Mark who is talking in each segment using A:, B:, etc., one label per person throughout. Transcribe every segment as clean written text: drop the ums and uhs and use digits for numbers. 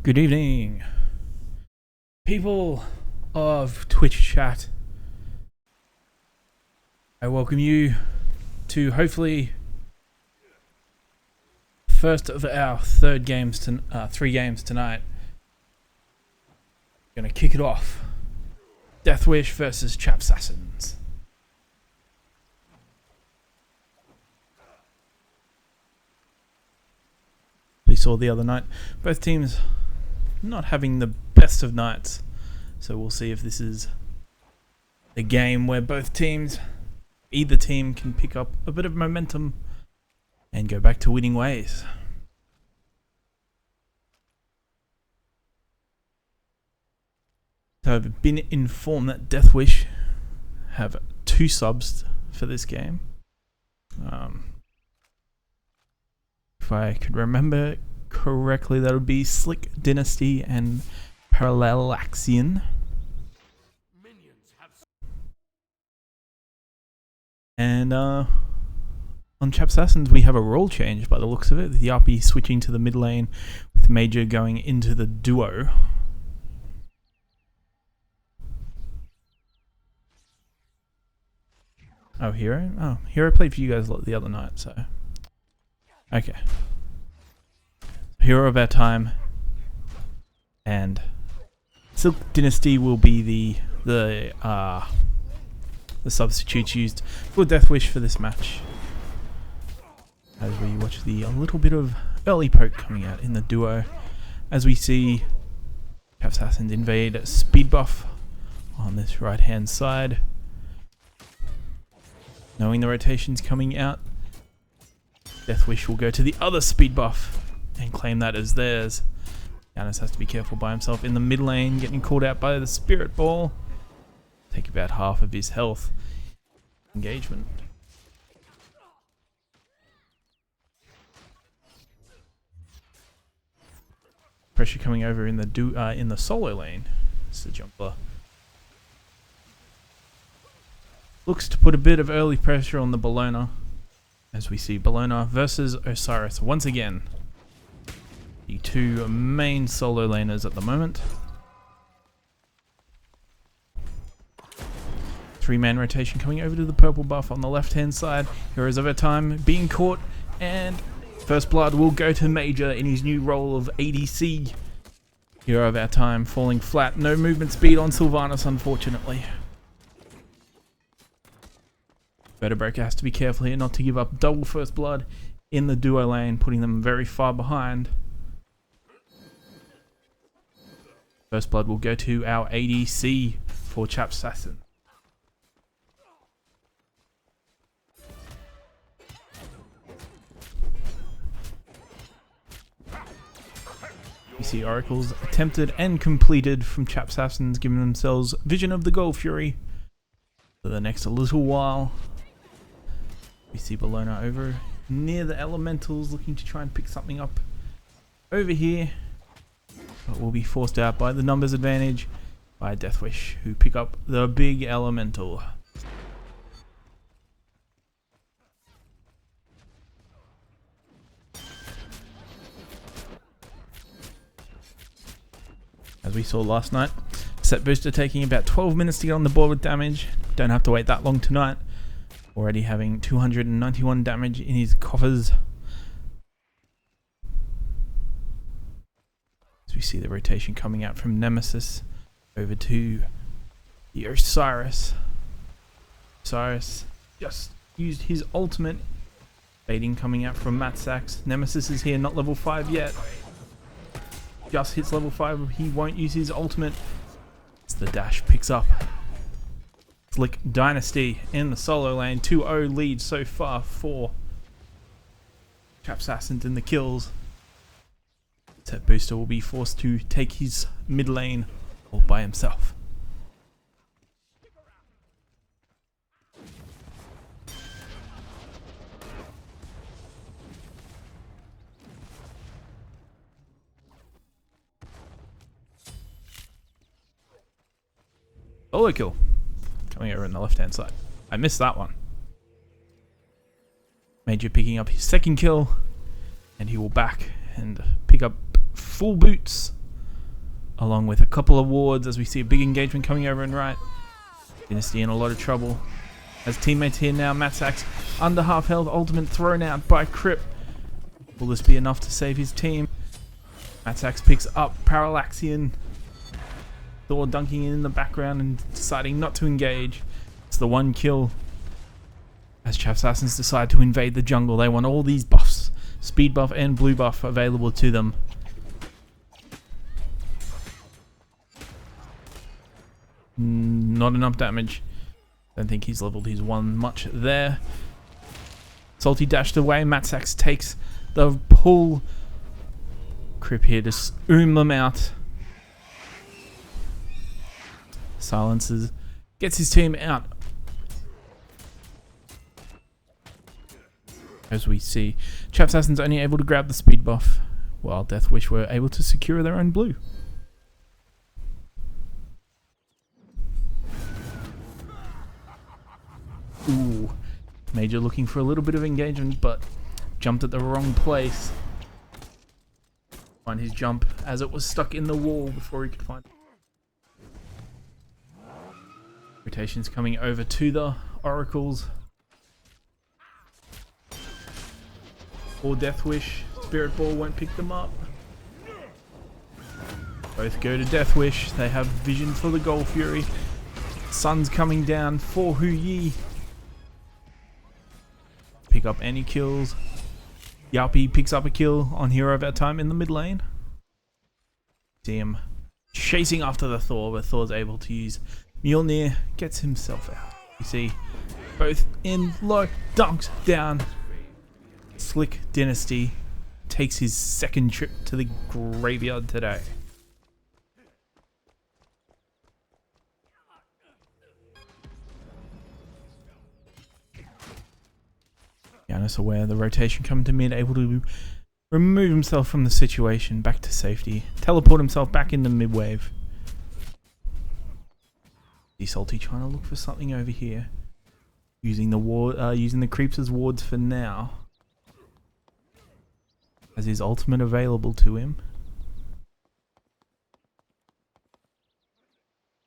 A: Good evening, people of Twitch chat. I welcome you to hopefully first of our three games tonight. Gonna kick it off. Deathwish versus Chapssassins. We saw the other night, both teams not having the best of nights, so we'll see if this is the game where either team can pick up a bit of momentum and go back to winning ways. So I've been informed that Deathwish have 2 subs for this game. If I could remember correctly, that would be Slick Dynasty and Parallaxian. And on Chapssassins we have a role change by the looks of it. The RP switching to the mid lane with Major going into the duo. Oh, Hero? Oh, Hero played for you guys the other night, so... Okay. Hero of our time. And Silk Dynasty will be the substitutes used for Deathwish for this match. As we watch a little bit of early poke coming out in the duo. As we see Chapssassins invade speed buff on this right hand side. Knowing the rotations coming out, Deathwish will go to the other speed buff and claim that as theirs. Giannis has to be careful by himself in the mid lane, getting called out by the Spirit Ball. Take about half of his health. Engagement. Pressure coming over in the solo lane. It's the jumper. Looks to put a bit of early pressure on the Bologna. As we see Bologna versus Osiris once again. The 2 main solo laners at the moment. 3-man rotation coming over to the purple buff on the left hand side. Heroes of our time being caught, and first blood will go to Major in his new role of ADC. Hero of our time falling flat. No movement speed on Sylvanas, unfortunately. Breaker has to be careful here not to give up double first blood in the duo lane, putting them very far behind. First blood will go to our ADC for Chapssassins. We see oracles attempted and completed from Chapssassins, giving themselves vision of the Gold Fury for the next little while. We see Bologna over near the elementals, looking to try and pick something up over here, but will be forced out by the numbers advantage by Deathwish, who pick up the big elemental. As we saw last night, set booster taking about 12 minutes to get on the board with damage. Don't have to wait that long tonight. Already having 291 damage in his coffers. As we see the rotation coming out from Nemesis over to the Osiris. Osiris just used his ultimate. Baiting coming out from Matt Sachs. Nemesis is here, not level 5 yet. Just hits level 5, he won't use his ultimate. As the dash picks up. Slick Dynasty in the solo lane. 2-0 lead so far for Chapssassins in the kills. Set booster will be forced to take his mid lane all by himself. Solo kill. Coming over on the left hand side. I missed that one. Major picking up his second kill, and he will back and pick up full boots along with a couple of wards as we see a big engagement coming over and right. Dynasty in a lot of trouble. As teammates here now, Matsax under half health, ultimate thrown out by Crip. Will this be enough to save his team? Matsax picks up Parallaxian. Thor dunking in the background and deciding not to engage. It's the one kill. As Chapssassins decide to invade the jungle, they want all these buffs, speed buff and blue buff, available to them. Not enough damage. Don't think he's leveled his one much there. Salty dashed away. Matsax takes the pull. Crip here to them out. Silences. Gets his team out. As we see, Chapssassins only able to grab the speed buff, while Deathwish were able to secure their own blue. Ooh, Major looking for a little bit of engagement, but jumped at the wrong place. Find his jump as it was stuck in the wall before he could find it. Rotations coming over to the Oracles. Or Deathwish. Spirit Ball won't pick them up. Both go to Deathwish. They have vision for the Gold Fury. Sun's coming down for Hu Yi. Pick up any kills. Yapi picks up a kill on Hero of Our Time in the mid lane. See him chasing after the Thor, but Thor's able to use Mjolnir. Gets himself out. You see both in low, dunks down. Slick Dynasty takes his second trip to the graveyard today. Giannis aware the rotation coming to mid, able to remove himself from the situation, back to safety, teleport himself back into mid wave. See Salty trying to look for something over here, using the ward, using the creeps as wards for now. Has his ultimate available to him.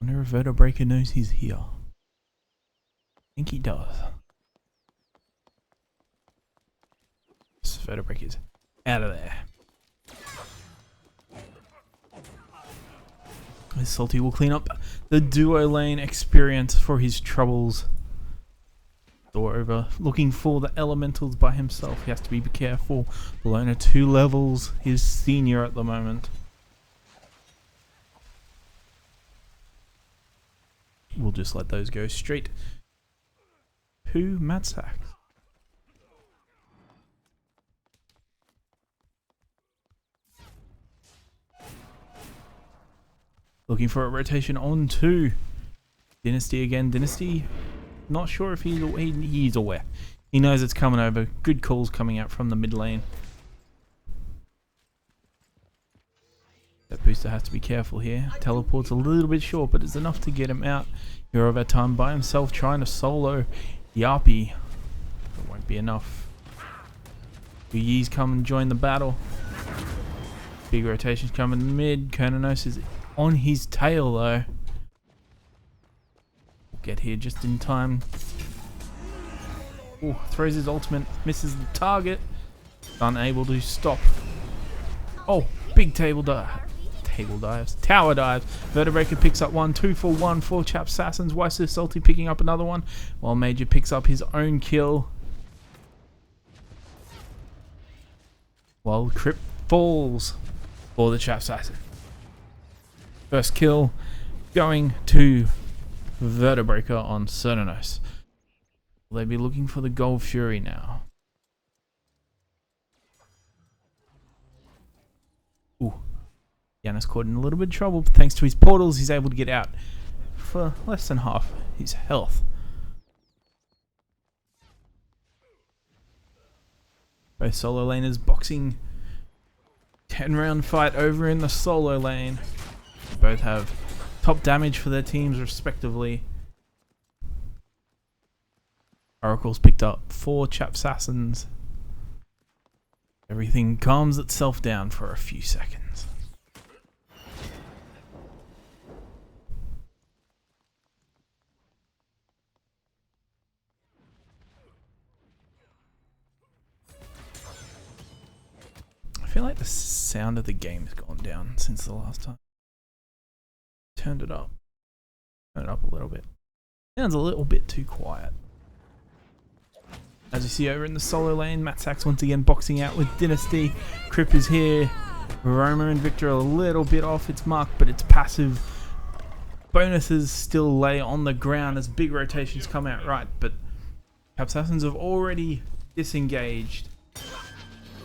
A: I wonder if Vertebreaker knows he's here. I think he does. Vertebreaker's out of there. Salty will clean up the duo lane experience for his troubles. Thor over looking for the elementals by himself. He has to be careful. Bologna 2 levels. He's senior at the moment. We'll just let those go straight to Matsax. Looking for a rotation on to Dynasty again. Dynasty, not sure if he's aware. He knows it's coming over. Good calls coming out from the mid lane. That booster has to be careful here. Teleport's a little bit short, but it's enough to get him out. Hero of Our Time by himself trying to solo Yapi. It won't be enough. Hu Yi's come and join the battle. Big rotations coming mid. Konanos is on his tail though. We'll get here just in time. Ooh, throws his ultimate, misses the target. Unable to stop. Oh, big tower dives. Vertebreaker picks up 1, 2 for 1 for Chapssassins. Weiser Salty picking up another one, while Major picks up his own kill. While Crip falls for the Chapsassin. First kill going to Vertebreaker on Cernanos. Will they be looking for the Gold Fury now? Ooh. Giannis caught in a little bit of trouble. Thanks to his portals, he's able to get out for less than half his health. Both solo laners boxing. 10-round fight over in the solo lane. Both have top damage for their teams respectively. Oracle's picked up 4 Chapssassins. Everything calms itself down for a few seconds. feel like the sound of the game's gone down since the last time. Turned it up. Turn it up a little bit. Sounds a little bit too quiet. As you see over in the solo lane, Matt Sachs once again boxing out with Dynasty. Crip is here. Roma and Victor are a little bit off its mark, but it's passive. Bonuses still lay on the ground as big rotations come out right, but Chapssassins have already disengaged.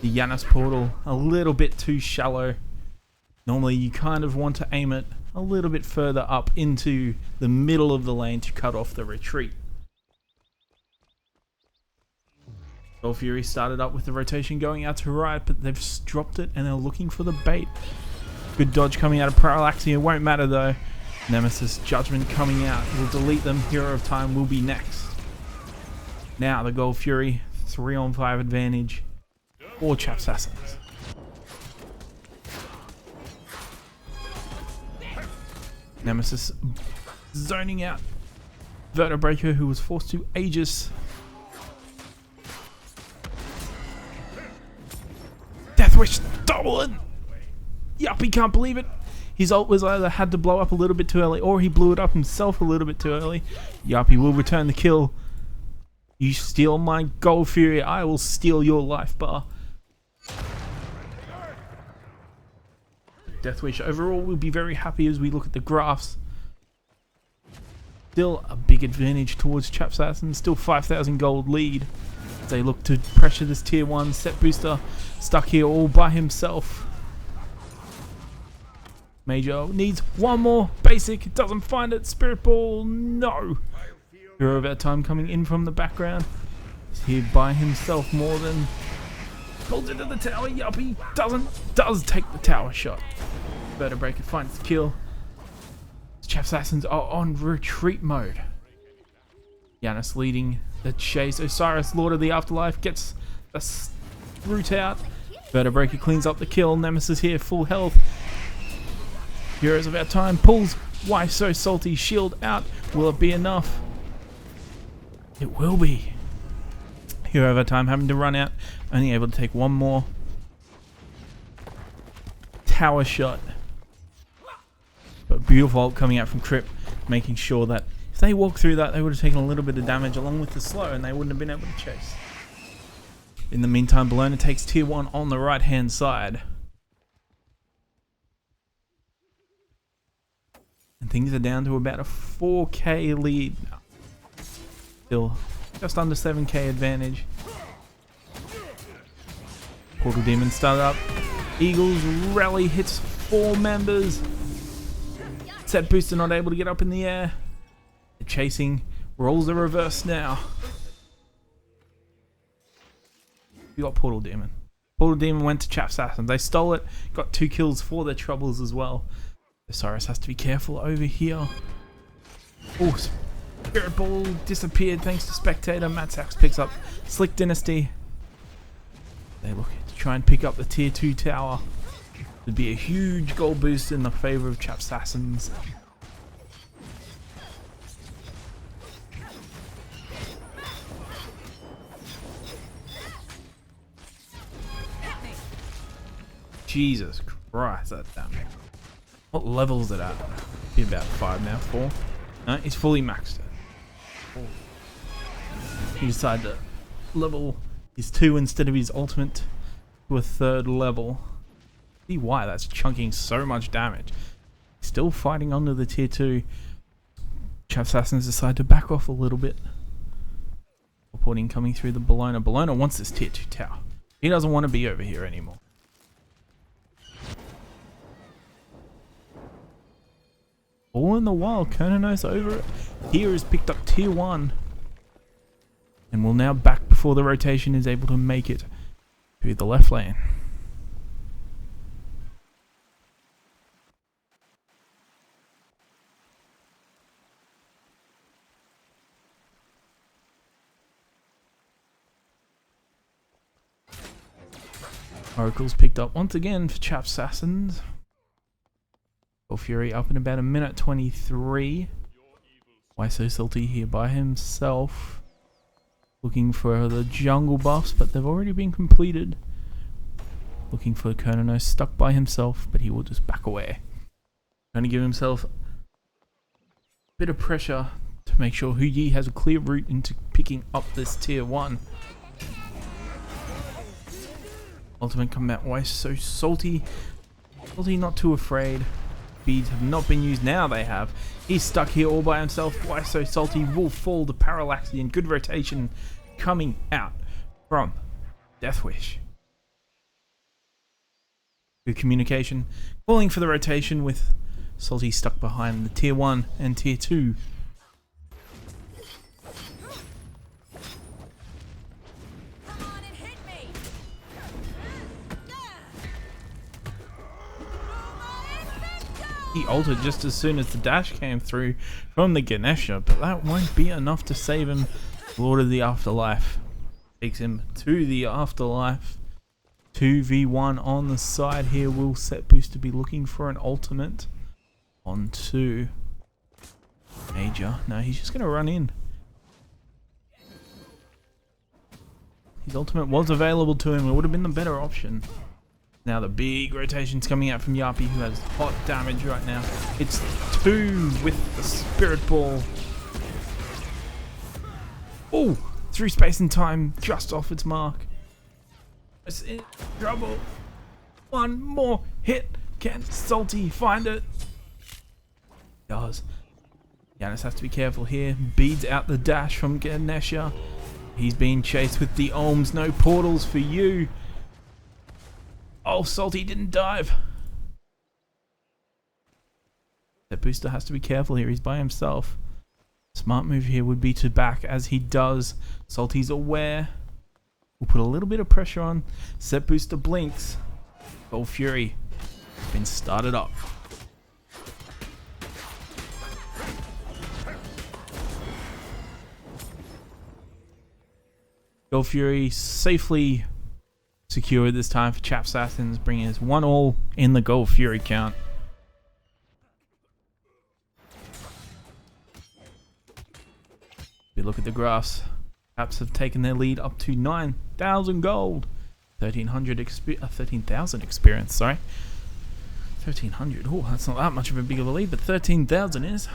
A: The Yanis portal, a little bit too shallow. Normally you kind of want to aim it a little bit further up into the middle of the lane to cut off the retreat. Soul Fury started up with the rotation going out to right, but they've dropped it and they're looking for the bait. Good dodge coming out of Parallaxia, won't matter though. Nemesis Judgment coming out will delete them. Hero of Time will be next. Now the Gold Fury, 3-on-5 advantage for Chapssassins. Nemesis zoning out Vertebreaker, who was forced to Aegis. Deathwish stolen! Yup, he can't believe it. His ult was either had to blow up a little bit too early or he blew it up himself a little bit too early. Yup, he will return the kill. You steal my Gold Fury, I will steal your life bar. Deathwish overall will be very happy as we look at the graphs. Still a big advantage towards Chapssassins, still 5,000 gold lead. As they look to pressure this tier 1 set booster, stuck here all by himself. Major needs one more basic, doesn't find it. Spirit Ball, no. Hero of Our Time coming in from the background. He's here by himself more than pulls into the tower. Yup, he does take the tower shot. Vertebreaker finds the kill. Chapssassins are on retreat mode. Yanis leading the chase. Osiris, Lord of the Afterlife, gets a root out. Vertebreaker cleans up the kill. Nemesis here, full health. Heroes of Our Time pulls. Why so salty? Shield out. Will it be enough? It will be. Hero of Our Time having to run out. Only able to take one more tower shot. But beautiful ult coming out from Crip, making sure that if they walk through that, they would have taken a little bit of damage along with the slow and they wouldn't have been able to chase. In the meantime, Bologna takes tier 1 on the right hand side. And things are down to about a 4k lead. Still just under 7k advantage. Portal Demon started up. Eagles rally hits 4 members. Set booster not able to get up in the air. The chasing roles are reversed now. We got Portal Demon. Portal Demon went to Chapssassins. They stole it. Got 2 kills for their troubles as well. Osiris has to be careful over here. Oh, Spirit Ball disappeared thanks to Spectator. Matt Sachs picks up Slick Dynasty. They look to try and pick up the tier 2 tower. Would be a huge gold boost in the favor of Chapssassins. Jesus Christ, that damage. What level is it at? Be about 5 now, 4. No, he's fully maxed it. He decided to level his 2 instead of his ultimate to a 3rd level. See why that's chunking so much damage. Still fighting under the tier 2. Chapssassins decide to back off a little bit. Reporting coming through the Bologna. Bologna wants this tier 2 tower. He doesn't want to be over here anymore. All in the while, Kononos over here has picked up tier 1. And will now back before the rotation is able to make it to the left lane. Oracle's picked up once again for Chapssassins. Fury up in about a minute 23. Why so salty here by himself? Looking for the jungle buffs, but they've already been completed. looking for Kerno, stuck by himself, but he will just back away. Trying to give himself a bit of pressure to make sure Huyi has a clear route into picking up this tier 1. Ultimate combat wise, so salty. Salty not too afraid. Beads have not been used, now they have. He's stuck here all by himself. Why so salty? Will fall the Parallaxian. Good rotation coming out from Deathwish. Good communication. Calling for the rotation with Salty stuck behind the tier 1 and tier 2. He ulted just as soon as the dash came through from the Ganesha, but that won't be enough to save him. Lord of the Afterlife takes him to the Afterlife. 2v1 on the side here. Will Set Booster be looking for an ultimate onto Major? No, he's just going to run in. His ultimate was available to him. It would have been the better option. Now the big rotation's coming out from Yapi, who has hot damage right now. It's 2 with the Spirit Ball. Oh, through space and time, just off its mark. It's in trouble. One more hit. Can Salty find it? Does. Giannis has to be careful here. Beads out the dash from Ganesha. He's being chased with the Ohms. No portals for you. Oh, Salty didn't dive. That booster has to be careful here. He's by himself. Smart move here would be to back as he does. Salty's aware. We'll put a little bit of pressure on. Set booster blinks. Gold Fury been started up. Gold Fury safely secured this time for Chapssassins, bringing us 1-1 in the Gold Fury count. If you look at the graphs, Chaps have taken their lead up to 9,000 gold, 13,000 experience. Sorry, 1,300. Oh, that's not that much of a big of a lead, but 13,000 is.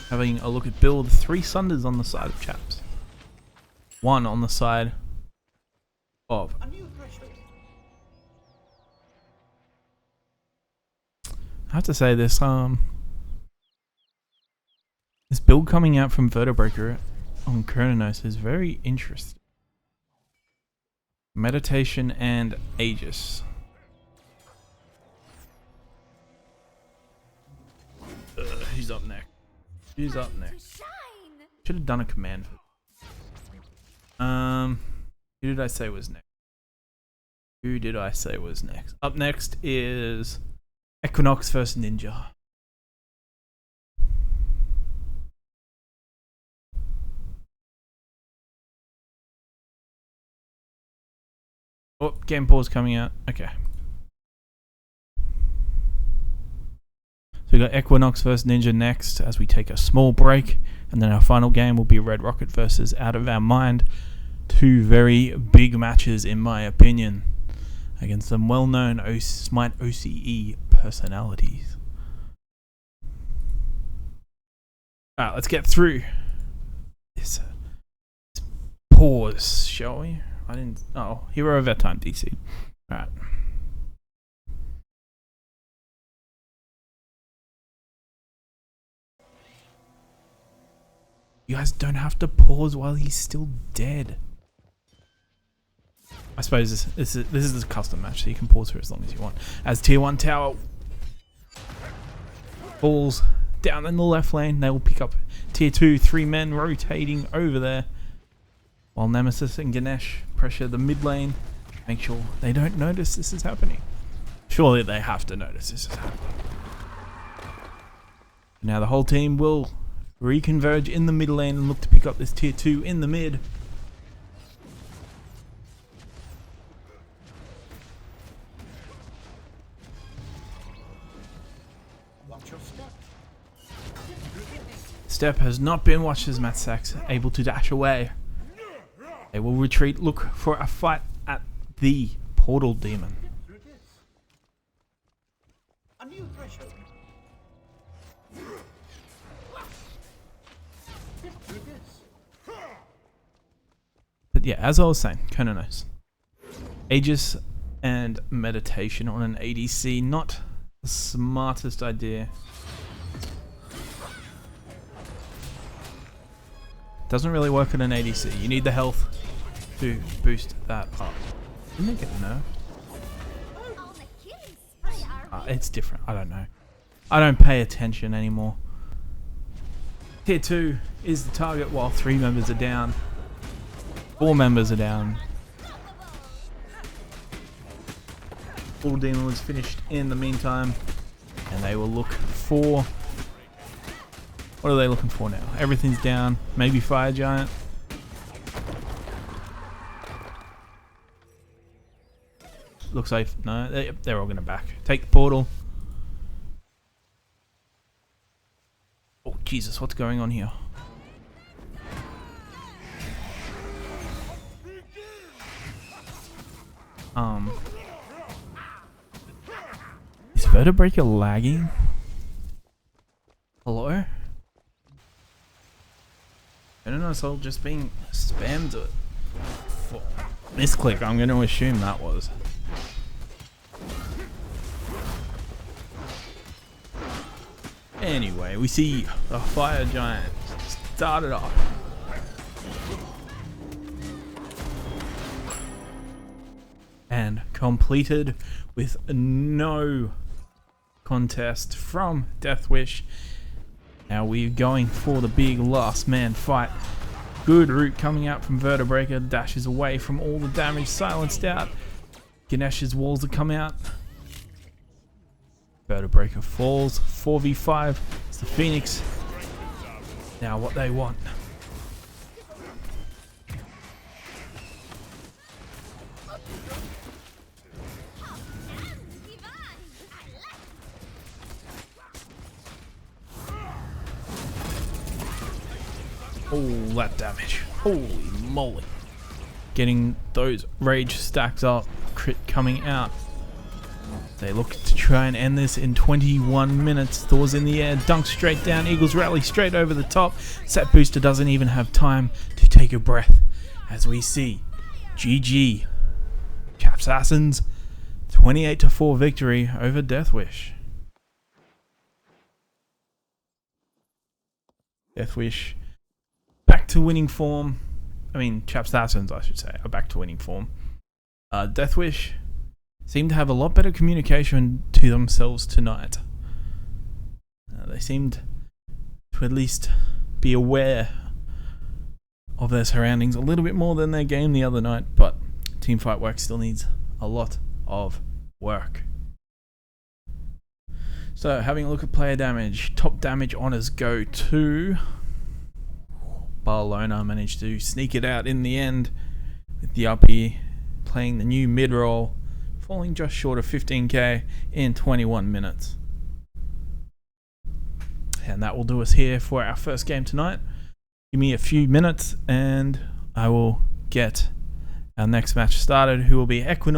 A: Having a look at build, 3 Sunders on the side of Chaps. 1 on the side of. I have to say this this build coming out from Vertebreaker on Kronos is very interesting. Meditation and Aegis. Who's up next? Who's up next? Should have done a command for who did I say was next? Who did I say was next? Up next is Equinox vs Ninja. Oh, game pause coming out. Okay. So we got Equinox vs Ninja next as we take a small break, and then our final game will be Red Rocket versus Out of Our Mind. 2 very big matches in my opinion against some well-known Smite OCE personalities. Alright, let's get through this pause, shall we? Hero of our time, DC. Alright. You guys don't have to pause while he's still dead. I suppose this is a custom match, so you can pause for as long as you want. As tier 1 tower falls down in the left lane, they will pick up tier 2, 3 men rotating over there. While Nemesis and Ganesh pressure the mid lane, make sure they don't notice this is happening. Surely they have to notice this is happening. Now the whole team will reconverge in the mid lane and look to pick up this tier 2 in the mid. step has not been watched as Chapssassins able to dash away. They will retreat, look for a fight at the portal demon.
B: A new threshold.
A: But yeah, as I was saying, Kononos. Aegis and meditation on an ADC, not the smartest idea. Doesn't really work on an ADC. You need the health to boost that up. Didn't it get nerfed? It's different. I don't know. I don't pay attention anymore. Tier 2 is the target while 3 members are down. 4 members are down. Portal Demon was finished in the meantime. And they will look for... What are they looking for now? Everything's down. Maybe Fire Giant. Looks like... No, they're all going to back. Take the portal. Oh, Jesus, what's going on here? Is Vertebreaker lagging? Hello? I don't know, it's all just being spammed for misclick. I'm going to assume that was. Anyway, we see a Fire Giant started off. And completed with no contest from Deathwish. Now we're going for the big last man fight. Good route coming out from Vertebreaker. Dashes away from all the damage. Silenced out. Ganesh's walls have come out. Vertebreaker falls. 4v5. It's the Phoenix. Now what they want. Oh, that damage. Holy moly. Getting those rage stacks up. Crit coming out. They look to try and end this in 21 minutes. Thor's in the air. Dunk straight down. Eagles rally straight over the top. Set Booster doesn't even have time to take a breath. As we see GG. Chapssassins 28-4 victory over Deathwish. Deathwish back to winning form. I mean, Chapssassins, I should say, are back to winning form. Deathwish seem to have a lot better communication to themselves tonight. They seemed to at least be aware of their surroundings a little bit more than their game the other night, but teamfight work still needs a lot of work. So, having a look at player damage, top damage honors go to Barcelona. Managed to sneak it out in the end with the uppie playing the new mid-roll, falling just short of 15k in 21 minutes. And that will do us here for our first game tonight. Give me a few minutes and I will get our next match started, who will be Equinox